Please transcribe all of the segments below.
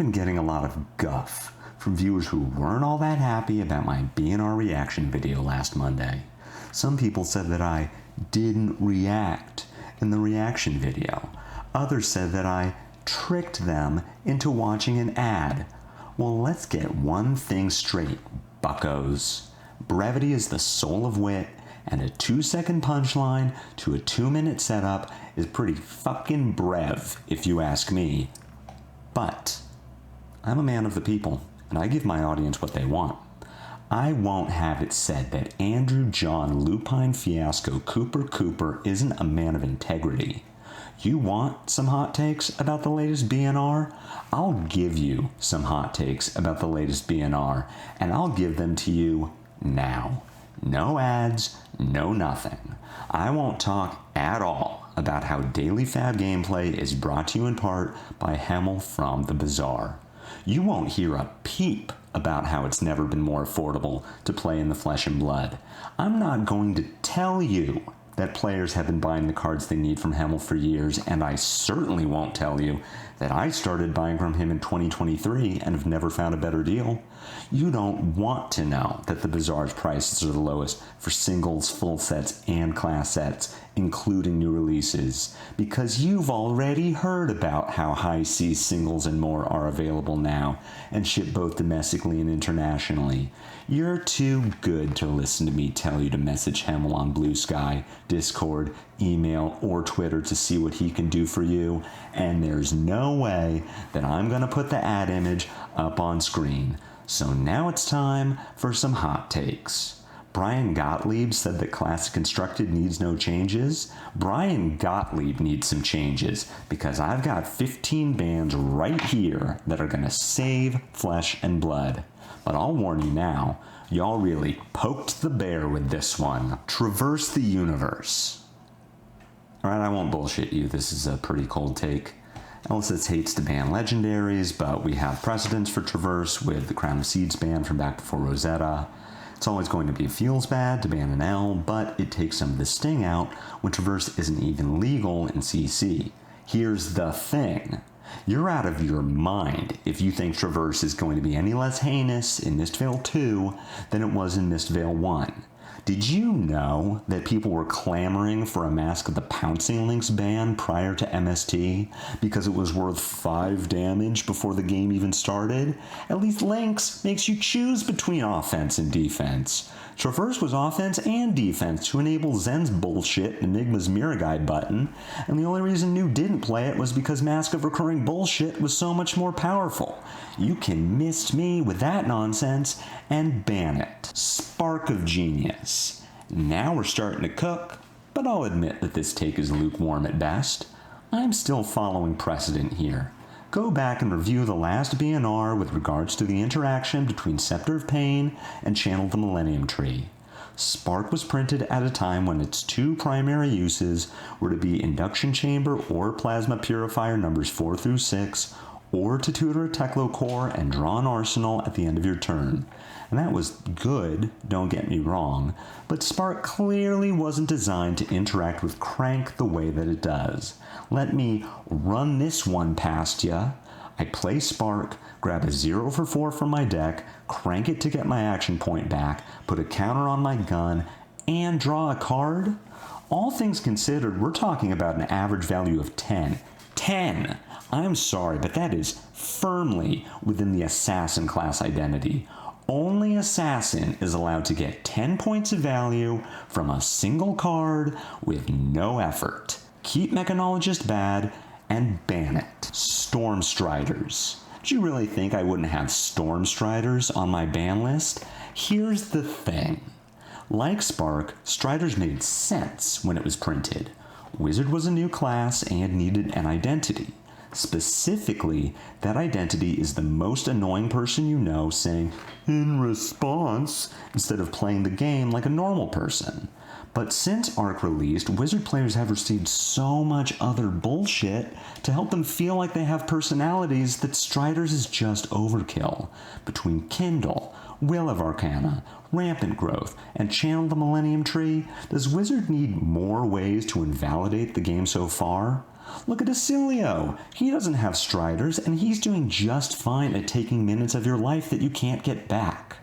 been getting a lot of guff from viewers who weren't all that happy about my BNR reaction video last Monday. Some people said that I didn't react in the reaction video. Others said that I tricked them into watching an ad. Well, let's get one thing straight, buccos. Brevity is the soul of wit, and a 2-second punchline to a 2-minute setup is pretty fucking brev, if you ask me. But I'm a man of the people, and I give my audience what they want. I won't have it said that Andrew John Lupine Fiasco Cooper isn't a man of integrity. You want some hot takes about the latest BNR? I'll give you some hot takes about the latest BNR, and I'll give them to you now. No ads, no nothing. I won't talk at all about how Daily Fab gameplay is brought to you in part by Hemel from the Bazaar. You won't hear a peep about how it's never been more affordable to play in the flesh and blood. I'm not going to tell you that players have been buying the cards they need from Hemel for years, and I certainly won't tell you that I started buying from him in 2023 and have never found a better deal. You don't want to know that the Bazaar's prices are the lowest for singles, full sets, and class sets, including new releases, because you've already heard about how high C singles and more are available now and ship both domestically and internationally. You're too good to listen to me tell you to message Hemel on Blue Sky, Discord, email, or Twitter to see what he can do for you, and there's no way that I'm going to put the ad image up on screen. So now it's time for some hot takes. Brian Gottlieb said that Classic Constructed needs no changes. Brian Gottlieb needs some changes because I've got 15 bands right here that are going to save Flesh and Blood. But I'll warn you now, y'all really poked the bear with this one. Traverse the universe. Alright, I won't bullshit you, this is a pretty cold take. Ellis hates to ban legendaries, but we have precedents for Traverse with the Crown of Seeds ban from back before Rosetta. It's always going to be feels bad to ban an L, but it takes some of the sting out when Traverse isn't even legal in CC. Here's the thing. You're out of your mind if you think Traverse is going to be any less heinous in Mistvale 2 than it was in Mistvale 1. Did you know that people were clamoring for a Mask of the Pouncing Lynx ban prior to MST because it was worth 5 damage before the game even started? At least Lynx makes you choose between offense and defense. Traverse was offense and defense to enable Zen's bullshit Enigma's Mirror Guide button, and the only reason New didn't play it was because Mask of Recurring Bullshit was so much more powerful. You can mist me with that nonsense and ban it. Spark of genius. Now we're starting to cook, but I'll admit that this take is lukewarm at best. I'm still following precedent here. Go back and review the last BNR with regards to the interaction between Scepter of Pain and Channel the Millennium Tree. Spark was printed at a time when its 2 primary uses were to be Induction Chamber or Plasma Purifier numbers 4 through 6, or to tutor a Teklo core and draw an arsenal at the end of your turn. And that was good, don't get me wrong, but Spark clearly wasn't designed to interact with Crank the way that it does. Let me run this one past ya. I play Spark, grab a 0 for 4 from my deck, crank it to get my action point back, put a counter on my gun, and draw a card? All things considered, we're talking about an average value of 10. 10! I'm sorry, but that is firmly within the Assassin class identity. Only Assassin is allowed to get 10 points of value from a single card with no effort. Keep Mechanologist bad and ban it. Storm Striders. Did you really think I wouldn't have Storm Striders on my ban list? Here's the thing. Like Spark, Striders made sense when it was printed. Wizard was a new class and needed an identity. Specifically, that identity is the most annoying person you know saying, "in response," instead of playing the game like a normal person. But since ARC released, Wizard players have received so much other bullshit to help them feel like they have personalities that Striders is just overkill. Between Kindle, Will of Arcana, Rampant Growth, and Channel the Millennium Tree, does Wizard need more ways to invalidate the game so far? Look at Acilio. He doesn't have striders, and he's doing just fine at taking minutes of your life that you can't get back.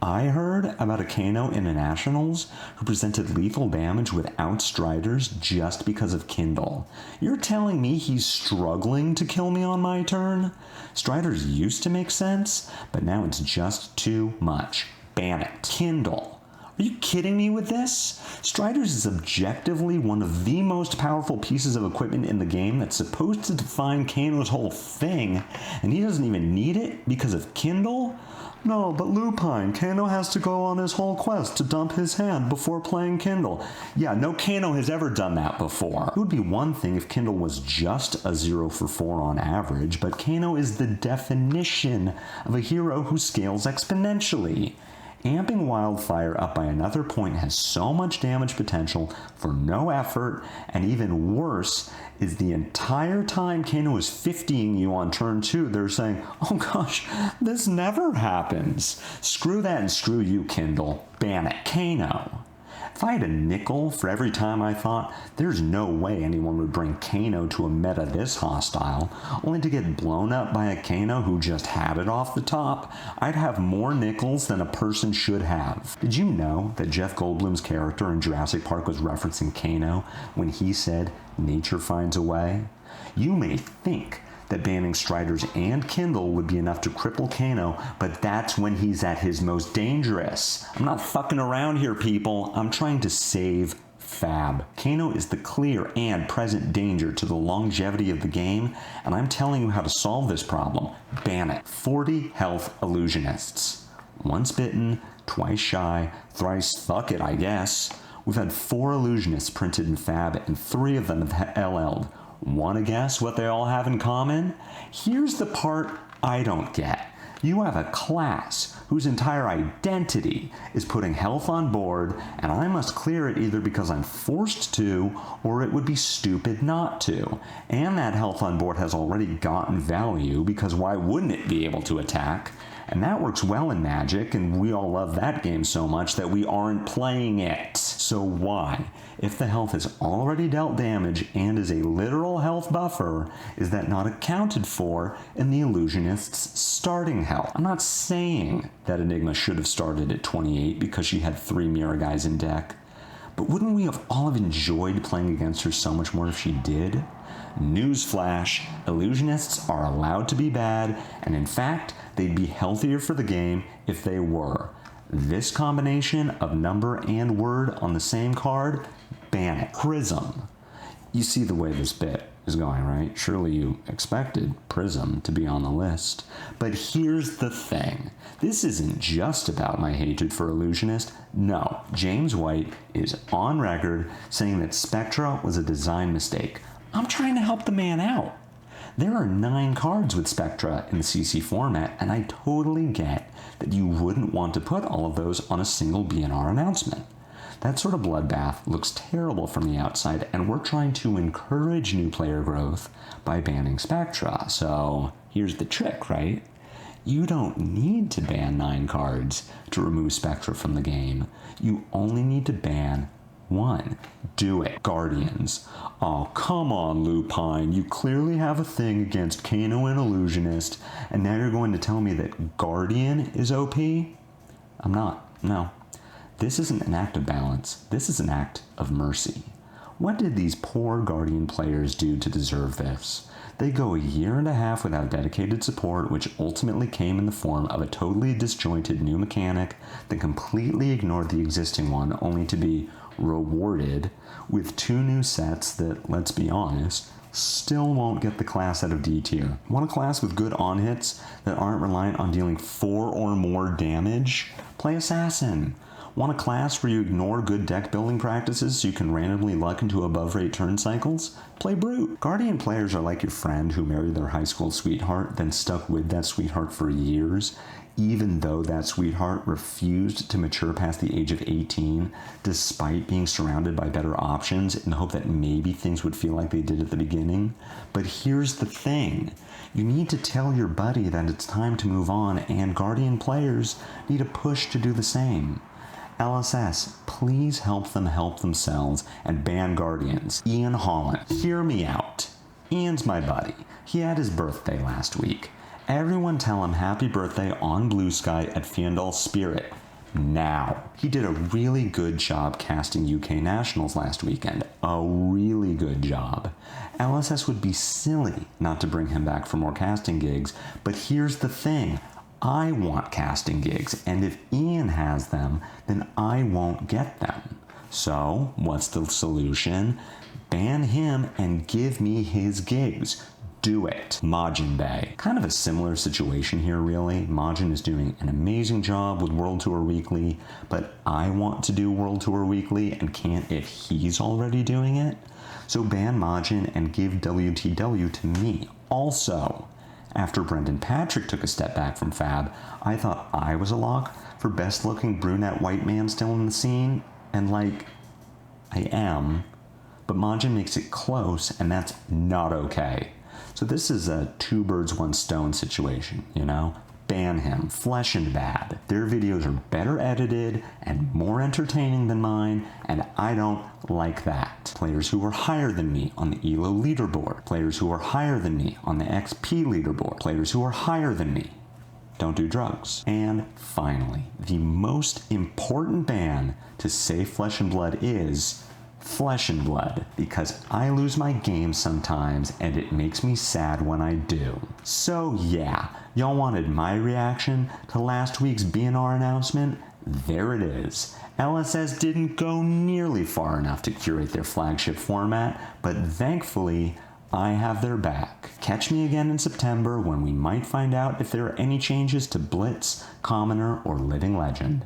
I heard about a Kano Internationals who presented lethal damage without striders just because of Kindle. You're telling me he's struggling to kill me on my turn? Striders used to make sense, but now it's just too much. Ban it. Kindle. Are you kidding me with this? Striders is objectively one of the most powerful pieces of equipment in the game that's supposed to define Kano's whole thing, and he doesn't even need it because of Kindle? No, but Lupine, Kano has to go on his whole quest to dump his hand before playing Kindle. Yeah, no Kano has ever done that before. It would be one thing if Kindle was just a 0 for 4 on average, but Kano is the definition of a hero who scales exponentially. Amping Wildfire up by another point has so much damage potential for no effort, and even worse is the entire time Kano is 50ing you on turn 2, they're saying, oh gosh, this never happens. Screw that and screw you, Kindle. Ban it. Kano. If I had a nickel for every time I thought, there's no way anyone would bring Kano to a meta this hostile, only to get blown up by a Kano who just had it off the top, I'd have more nickels than a person should have. Did you know that Jeff Goldblum's character in Jurassic Park was referencing Kano when he said, nature finds a way? You may think that banning Striders and Kindle would be enough to cripple Kano, but that's when he's at his most dangerous. I'm not fucking around here, people. I'm trying to save Fab. Kano is the clear and present danger to the longevity of the game, and I'm telling you how to solve this problem. Ban it. 40 Health Illusionists. Once bitten, twice shy, thrice fuck it, I guess. We've had 4 Illusionists printed in Fab, and 3 of them have LL'd. Want to guess what they all have in common? Here's the part I don't get. You have a class whose entire identity is putting health on board, and I must clear it either because I'm forced to, or it would be stupid not to. And that health on board has already gotten value, because why wouldn't it be able to attack? And that works well in Magic, and we all love that game so much that we aren't playing it. So why, if the health has already dealt damage and is a literal health buffer, is that not accounted for in the Illusionist's starting health? I'm not saying that Enigma should have started at 28 because she had 3 Mirror guys in deck, but wouldn't we have all have enjoyed playing against her so much more if she did? Newsflash, Illusionists are allowed to be bad, and in fact, they'd be healthier for the game if they were. This combination of number and word on the same card, ban it. Prism. You see the way this bit is going, right? Surely you expected Prism to be on the list. But here's the thing. This isn't just about my hatred for Illusionist. No, James White is on record saying that Spectra was a design mistake. I'm trying to help the man out. There are 9 cards with Spectra in the CC format, and I totally get that you wouldn't want to put all of those on a single BNR announcement. That sort of bloodbath looks terrible from the outside, and we're trying to encourage new player growth by banning Spectra. So here's the trick, right? You don't need to ban 9 cards to remove Spectra from the game. You only need to ban 1. Do it. Guardians. Oh, come on, Lupine. You clearly have a thing against Kano and Illusionist, and now you're going to tell me that Guardian is OP? I'm not. No. This isn't an act of balance. This is an act of mercy. What did these poor Guardian players do to deserve this? They go a year and a half without dedicated support, which ultimately came in the form of a totally disjointed new mechanic that completely ignored the existing one, only to be rewarded with 2 new sets that, let's be honest, still won't get the class out of D tier. Want a class with good on-hits that aren't reliant on dealing 4 or more damage? Play Assassin. Want a class where you ignore good deck building practices so you can randomly luck into above rate turn cycles? Play Brute. Guardian players are like your friend who married their high school sweetheart, then stuck with that sweetheart for years, even though that sweetheart refused to mature past the age of 18, despite being surrounded by better options in the hope that maybe things would feel like they did at the beginning. But here's the thing. You need to tell your buddy that it's time to move on, and Guardian players need a push to do the same. LSS, please help them help themselves and ban Guardians. Ian Holland, hear me out. Ian's my buddy. He had his birthday last week. Everyone tell him happy birthday on Blue Sky at Fiendal Spirit. Now. He did a really good job casting UK Nationals last weekend. A really good job. LSS would be silly not to bring him back for more casting gigs, but here's the thing. I want casting gigs, and if Ian has them, then I won't get them. So, what's the solution? Ban him and give me his gigs. Do it. MAJIN Bay. Kind of a similar situation here, really. MAJIN is doing an amazing job with World Tour Weekly, but I want to do World Tour Weekly and can't if he's already doing it. So ban MAJIN and give WTW to me. Also, after Brendan Patrick took a step back from Fab, I thought I was a lock for best looking brunette white man still in the scene, and like, I am, but MAJIN makes it close, and that's not okay. So this is a two birds, one stone situation, you know? Ban him, Flesh and Bad. Their videos are better edited and more entertaining than mine, and I don't like that. Players who are higher than me on the ELO leaderboard. Players who are higher than me on the XP leaderboard. Players who are higher than me don't do drugs. And finally, the most important ban to save Flesh and Blood is Flesh and Blood, because I lose my game sometimes and it makes me sad when I do. So yeah, y'all wanted my reaction to last week's BNR announcement? There it is. LSS didn't go nearly far enough to curate their flagship format, but thankfully, I have their back. Catch me again in September when we might find out if there are any changes to Blitz, Commoner, or Living Legend.